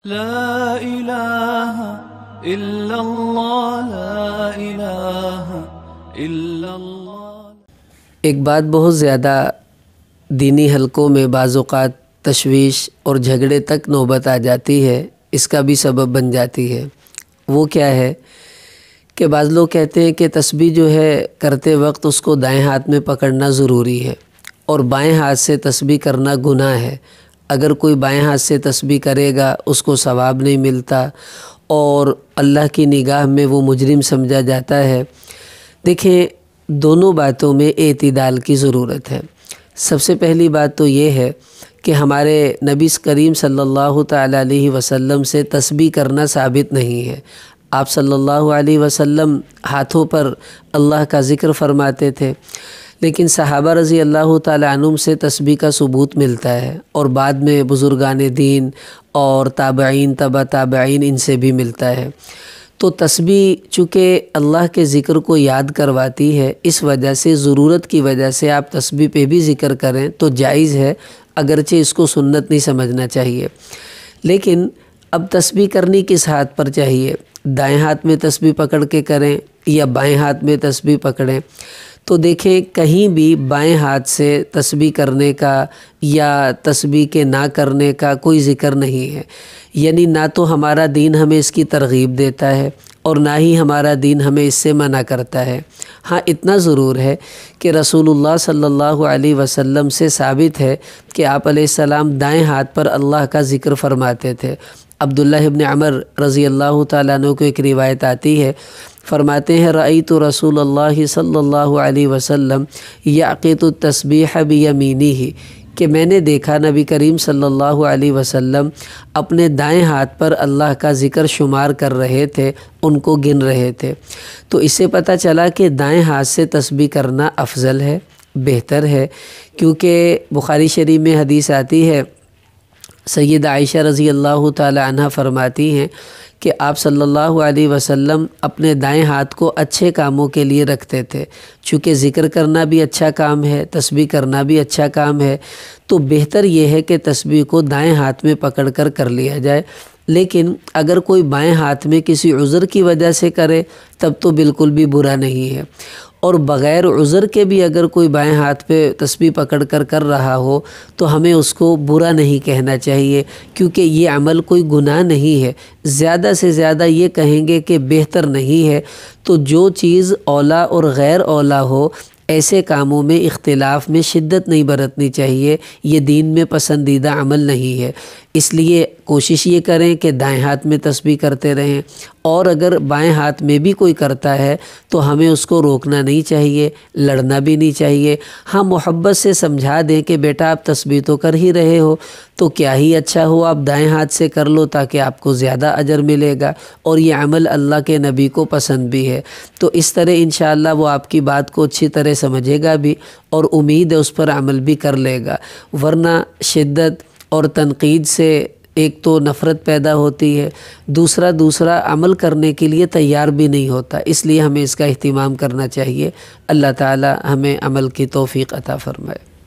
لا الہ الا اللہ لا الہ الا اللہ۔ ایک بات بہت زیادہ دینی حلقوں میں بعض اوقات تشویش اور جھگڑے تک نوبت آ جاتی ہے، اس کا بھی سبب بن جاتی ہے۔ وہ کیا ہے کہ بعض لوگ کہتے ہیں کہ تسبیح جو ہے کرتے وقت اس کو دائیں ہاتھ میں پکڑنا ضروری ہے اور بائیں ہاتھ سے تسبیح کرنا گناہ ہے۔ اگر کوئی بائیں ہاتھ سے تسبیح کرے گا اس کو ثواب نہیں ملتا اور اللہ کی نگاہ میں وہ مجرم سمجھا جاتا ہے۔ دیکھیں، دونوں باتوں میں اعتدال کی ضرورت ہے۔ سب سے پہلی بات تو یہ ہے کہ ہمارے نبی کریم صلی اللہ تعالیٰ علیہ وسلم سے تسبیح کرنا ثابت نہیں ہے۔ آپ صلی اللہ علیہ وسلم ہاتھوں پر اللہ کا ذکر فرماتے تھے، لیکن صحابہ رضی اللہ تعالیٰ عنہم سے تسبیح کا ثبوت ملتا ہے اور بعد میں بزرگان دین اور تابعین تبع تابعین ان سے بھی ملتا ہے۔ تو تسبیح چونکہ اللہ کے ذکر کو یاد کرواتی ہے، اس وجہ سے ضرورت کی وجہ سے آپ تسبیح پہ بھی ذکر کریں تو جائز ہے، اگرچہ اس کو سنت نہیں سمجھنا چاہیے۔ لیکن اب تسبیح کرنی کس ہاتھ پر چاہیے؟ دائیں ہاتھ میں تسبیح پکڑ کے کریں یا بائیں ہاتھ میں تسبیح پکڑیں؟ تو دیکھیں، کہیں بھی بائیں ہاتھ سے تسبیح کرنے کا یا تسبیح کے نہ کرنے کا کوئی ذکر نہیں ہے، یعنی نہ تو ہمارا دین ہمیں اس کی ترغیب دیتا ہے اور نہ ہی ہمارا دین ہمیں اس سے منع کرتا ہے۔ ہاں، اتنا ضرور ہے کہ رسول اللہ صلی اللہ علیہ وسلم سے ثابت ہے کہ آپ علیہ السلام دائیں ہاتھ پر اللہ کا ذکر فرماتے تھے۔ عبداللہ ابن عمر رضی اللہ تعالیٰ عنہ کو ایک روایت آتی ہے، فرماتے ہیں رأیت رسول اللہ صلی اللہ علیہ وسلم یعقد التسبیح بیمینہ، کہ میں نے دیکھا نبی کریم صلی اللہ علیہ وسلم اپنے دائیں ہاتھ پر اللہ کا ذکر شمار کر رہے تھے، ان کو گن رہے تھے۔ تو اس سے پتہ چلا کہ دائیں ہاتھ سے تسبیح کرنا افضل ہے، بہتر ہے، کیونکہ بخاری شریف میں حدیث آتی ہے، سیدہ عائشہ رضی اللہ تعالی عنہ فرماتی ہیں کہ آپ صلی اللہ علیہ وسلم اپنے دائیں ہاتھ کو اچھے کاموں کے لیے رکھتے تھے۔ چونکہ ذکر کرنا بھی اچھا کام ہے، تسبیح کرنا بھی اچھا کام ہے، تو بہتر یہ ہے کہ تسبیح کو دائیں ہاتھ میں پکڑ کر لیا جائے۔ لیکن اگر کوئی بائیں ہاتھ میں کسی عذر کی وجہ سے کرے تب تو بالکل بھی برا نہیں ہے، اور بغیر عذر کے بھی اگر کوئی بائیں ہاتھ پہ تسبیح پکڑ کر رہا ہو تو ہمیں اس کو برا نہیں کہنا چاہیے، کیونکہ یہ عمل کوئی گناہ نہیں ہے۔ زیادہ سے زیادہ یہ کہیں گے کہ بہتر نہیں ہے۔ تو جو چیز اولا اور غیر اولا ہو، ایسے کاموں میں اختلاف میں شدت نہیں برتنی چاہیے، یہ دین میں پسندیدہ عمل نہیں ہے۔ اس لیے کوشش یہ کریں کہ دائیں ہاتھ میں تسبیح کرتے رہیں، اور اگر بائیں ہاتھ میں بھی کوئی کرتا ہے تو ہمیں اس کو روکنا نہیں چاہیے، لڑنا بھی نہیں چاہیے۔ ہاں، محبت سے سمجھا دیں کہ بیٹا آپ تسبیح تو کر ہی رہے ہو تو کیا ہی اچھا ہو آپ دائیں ہاتھ سے کر لو، تاکہ آپ کو زیادہ اجر ملے گا، اور یہ عمل اللہ کے نبی کو پسند بھی ہے۔ تو اس طرح انشاءاللہ وہ آپ کی بات کو اچھی طرح سمجھے گا بھی، اور امید ہے اس پر عمل بھی کر لے گا۔ ورنہ شدت اور تنقید سے ایک تو نفرت پیدا ہوتی ہے، دوسرا عمل کرنے کے لیے تیار بھی نہیں ہوتا۔ اس لیے ہمیں اس کا اہتمام کرنا چاہیے۔ اللہ تعالی ہمیں عمل کی توفیق عطا فرمائے۔